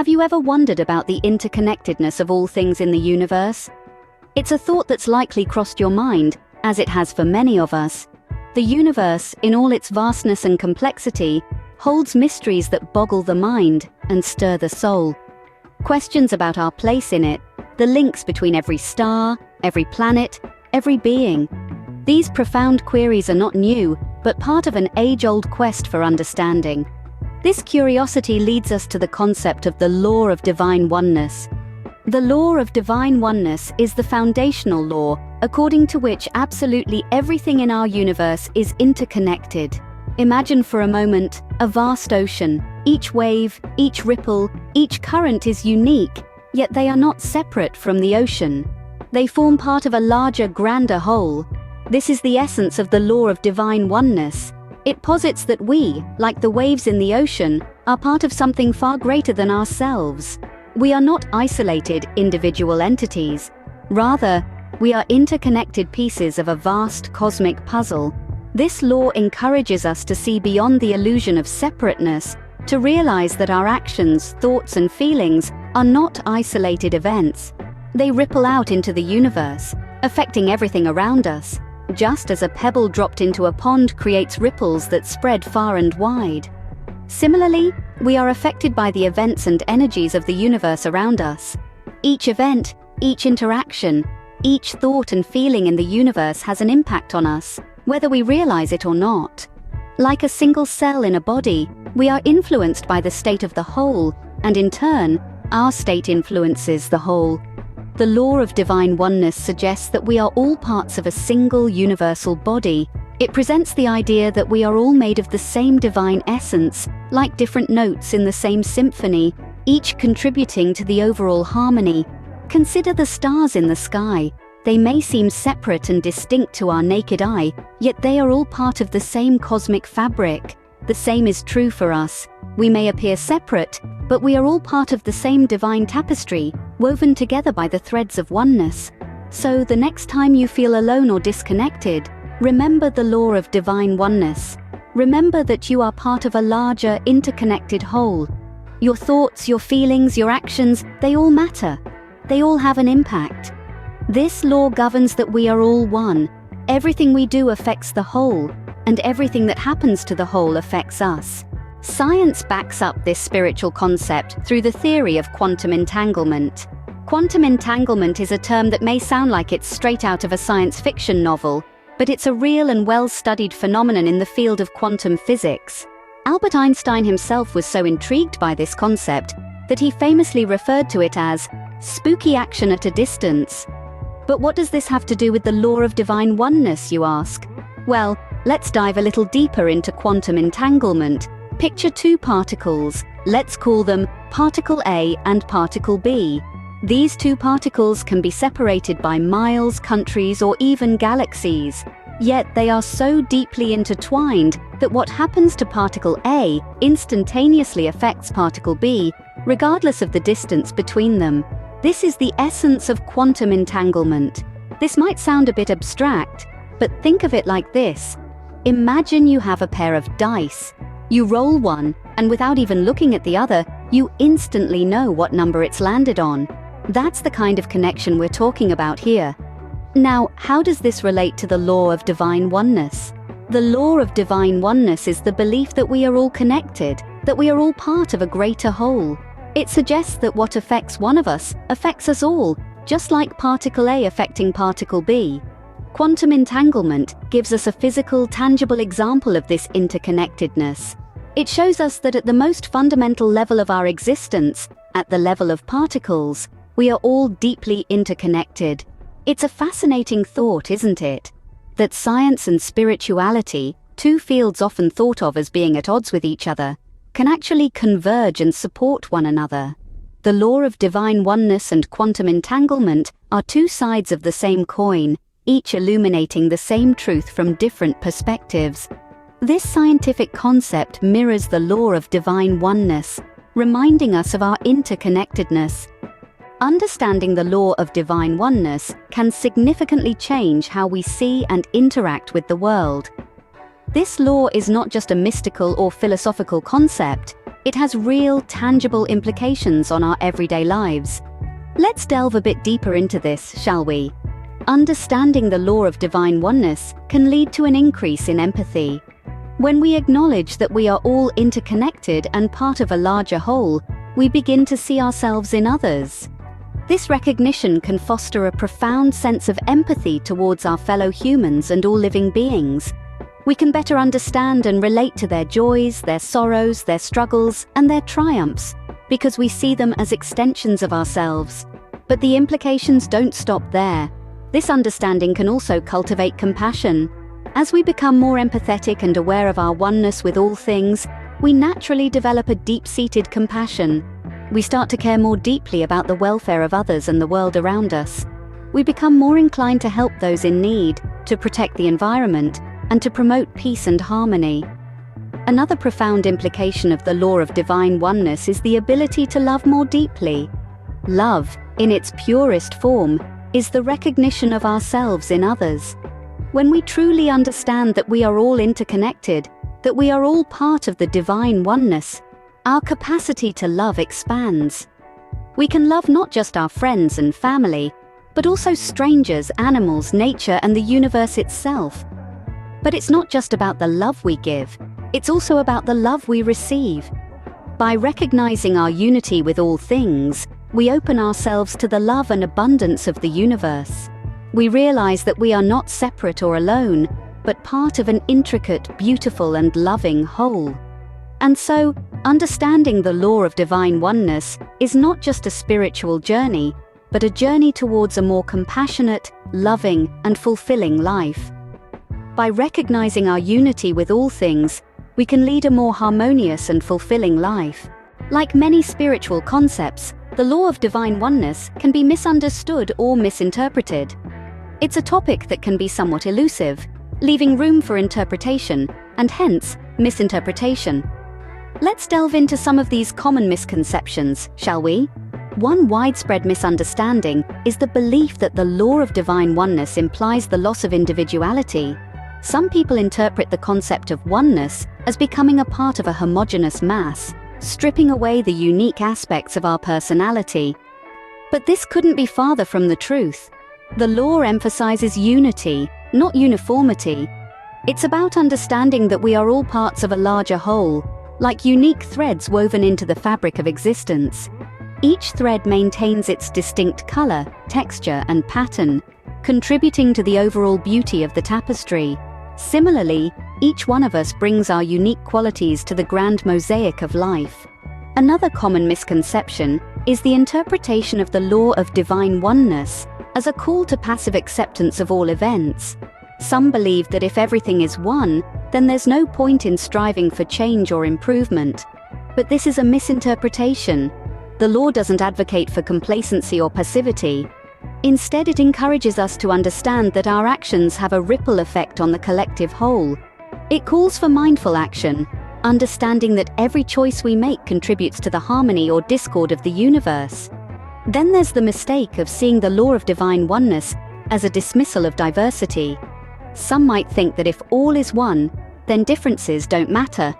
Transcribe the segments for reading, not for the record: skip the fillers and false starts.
Have you ever wondered about the interconnectedness of all things in the universe? It's a thought that's likely crossed your mind, as it has for many of us. The universe, in all its vastness and complexity, holds mysteries that boggle the mind and stir the soul. Questions about our place in it, the links between every star, every planet, every being. These profound queries are not new, but part of an age-old quest for understanding. This curiosity leads us to the concept of the law of divine oneness. The law of divine oneness is the foundational law according to which absolutely everything in our universe is interconnected. Imagine for a moment a vast ocean. Each wave, each ripple, each current is unique, yet they are not separate from the ocean. They form part of a larger, grander whole. This is the essence of the law of divine oneness. It posits that we, like the waves in the ocean, are part of something far greater than ourselves. We are not isolated individual entities. Rather, we are interconnected pieces of a vast cosmic puzzle. This law encourages us to see beyond the illusion of separateness, to realize that our actions, thoughts, and feelings are not isolated events. They ripple out into the universe, affecting everything around us, just as a pebble dropped into a pond creates ripples that spread far and wide. Similarly, we are affected by the events and energies of the universe around us. Each event, each interaction, each thought and feeling in the universe has an impact on us, whether we realize it or not. Like a single cell in a body, we are influenced by the state of the whole, and in turn, our state influences the whole. The law of divine oneness suggests that we are all parts of a single universal body. It presents the idea that we are all made of the same divine essence, like different notes in the same symphony, each contributing to the overall harmony. Consider the stars in the sky. They may seem separate and distinct to our naked eye, yet they are all part of the same cosmic fabric. The same is true for us. We may appear separate, but we are all part of the same divine tapestry, woven together by the threads of oneness. So the next time you feel alone or disconnected, remember the law of divine oneness. Remember that you are part of a larger, interconnected whole. Your thoughts, your feelings, your actions, they all matter. They all have an impact. This law governs that we are all one. Everything we do affects the whole, and everything that happens to the whole affects us. Science backs up this spiritual concept through the theory of quantum entanglement. Quantum entanglement is a term that may sound like it's straight out of a science fiction novel, but it's a real and well-studied phenomenon in the field of quantum physics. Albert Einstein himself was so intrigued by this concept that he famously referred to it as spooky action at a distance. But what does this have to do with the law of divine oneness, you ask? Well, let's dive a little deeper into quantum entanglement. Picture two particles. Let's call them particle A and particle B. These two particles can be separated by miles, countries, or even galaxies. Yet they are so deeply intertwined that what happens to particle A instantaneously affects particle B, regardless of the distance between them. This is the essence of quantum entanglement. This might sound a bit abstract, but think of it like this. Imagine you have a pair of dice. You roll one, and without even looking at the other, you instantly know what number it's landed on. That's the kind of connection we're talking about here. Now, how does this relate to the law of divine oneness? The law of divine oneness is the belief that we are all connected, that we are all part of a greater whole. It suggests that what affects one of us affects us all, just like particle A affecting particle B. Quantum entanglement gives us a physical, tangible example of this interconnectedness. It shows us that at the most fundamental level of our existence, at the level of particles, we are all deeply interconnected. It's a fascinating thought, isn't it? That science and spirituality, two fields often thought of as being at odds with each other, can actually converge and support one another. The law of divine oneness and quantum entanglement are two sides of the same coin, each illuminating the same truth from different perspectives. This scientific concept mirrors the law of divine oneness, reminding us of our interconnectedness. Understanding the law of divine oneness can significantly change how we see and interact with the world. This law is not just a mystical or philosophical concept, It has real, tangible implications on our everyday lives. Let's delve a bit deeper into this, shall we? Understanding the law of divine oneness can lead to an increase in empathy. When we acknowledge that we are all interconnected and part of a larger whole, we begin to see ourselves in others. This recognition can foster a profound sense of empathy towards our fellow humans and all living beings. We can better understand and relate to their joys, their sorrows, their struggles, and their triumphs, because we see them as extensions of ourselves. But the implications don't stop there. This understanding can also cultivate compassion. As we become more empathetic and aware of our oneness with all things, we naturally develop a deep-seated compassion. We start to care more deeply about the welfare of others and the world around us. We become more inclined to help those in need, to protect the environment, and to promote peace and harmony. Another profound implication of the law of divine oneness is the ability to love more deeply. Love, in its purest form, is the recognition of ourselves in others. When we truly understand that we are all interconnected, that we are all part of the divine oneness, our capacity to love expands. We can love not just our friends and family, but also strangers, animals, nature, and the universe itself. But it's not just about the love we give, it's also about the love we receive. By recognizing our unity with all things, we open ourselves to the love and abundance of the universe. We realize that we are not separate or alone, but part of an intricate, beautiful, and loving whole. And so, understanding the law of divine oneness is not just a spiritual journey, but a journey towards a more compassionate, loving, and fulfilling life. By recognizing our unity with all things, we can lead a more harmonious and fulfilling life. Like many spiritual concepts, the law of divine oneness can be misunderstood or misinterpreted. It's a topic that can be somewhat elusive, leaving room for interpretation, and hence, misinterpretation. Let's delve into some of these common misconceptions, shall we? One widespread misunderstanding is the belief that the law of divine oneness implies the loss of individuality. Some people interpret the concept of oneness as becoming a part of a homogeneous mass, stripping away the unique aspects of our personality. But this couldn't be farther from the truth. The law emphasizes unity, not uniformity. It's about understanding that we are all parts of a larger whole, like unique threads woven into the fabric of existence. Each thread maintains its distinct color, texture, and pattern, contributing to the overall beauty of the tapestry. Similarly, each one of us brings our unique qualities to the grand mosaic of life. Another common misconception is the interpretation of the law of divine oneness as a call to passive acceptance of all events. Some believe that if everything is one, then there's no point in striving for change or improvement. But this is a misinterpretation. The law doesn't advocate for complacency or passivity. Instead, it encourages us to understand that our actions have a ripple effect on the collective whole. It calls for mindful action, understanding that every choice we make contributes to the harmony or discord of the universe. Then there's the mistake of seeing the law of divine oneness as a dismissal of diversity. Some might think that if all is one, then differences don't matter.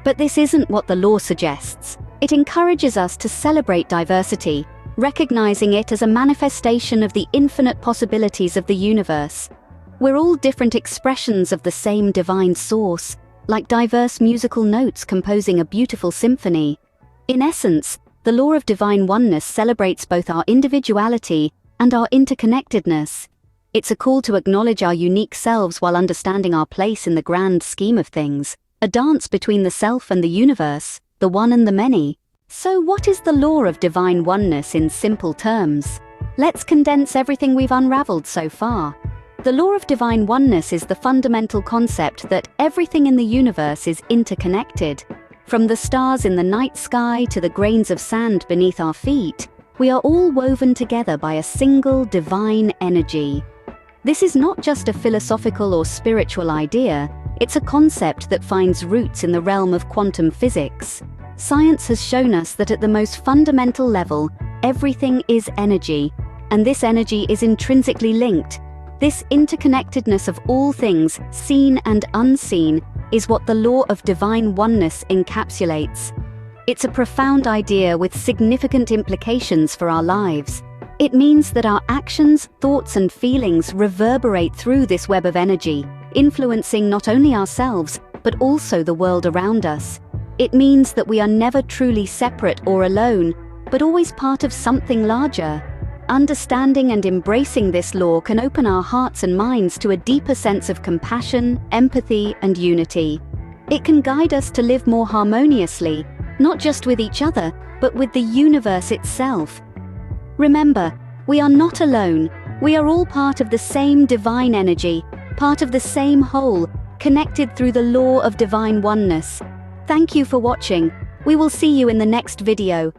But this isn't what the law suggests. It encourages us to celebrate diversity, recognizing it as a manifestation of the infinite possibilities of the universe. We're all different expressions of the same divine source, like diverse musical notes composing a beautiful symphony. In essence, the law of divine oneness celebrates both our individuality and our interconnectedness. It's a call to acknowledge our unique selves while understanding our place in the grand scheme of things, a dance between the self and the universe, the one and the many. So what is the law of divine oneness in simple terms? Let's condense everything we've unraveled so far. The law of divine oneness is the fundamental concept that everything in the universe is interconnected. From the stars in the night sky to the grains of sand beneath our feet, we are all woven together by a single divine energy. This is not just a philosophical or spiritual idea, it's a concept that finds roots in the realm of quantum physics. Science has shown us that at the most fundamental level, everything is energy, and this energy is intrinsically linked. This interconnectedness of all things, seen and unseen, is what the law of divine oneness encapsulates. It's a profound idea with significant implications for our lives. It means that our actions, thoughts, and feelings reverberate through this web of energy, influencing not only ourselves, but also the world around us. It means that we are never truly separate or alone, but always part of something larger. Understanding and embracing this law can open our hearts and minds to a deeper sense of compassion, empathy, and unity. It can guide us to live more harmoniously, not just with each other, but with the universe itself. Remember, we are not alone. We are all part of the same divine energy, part of the same whole, connected through the law of divine oneness. Thank you for watching. We will see you in the next video.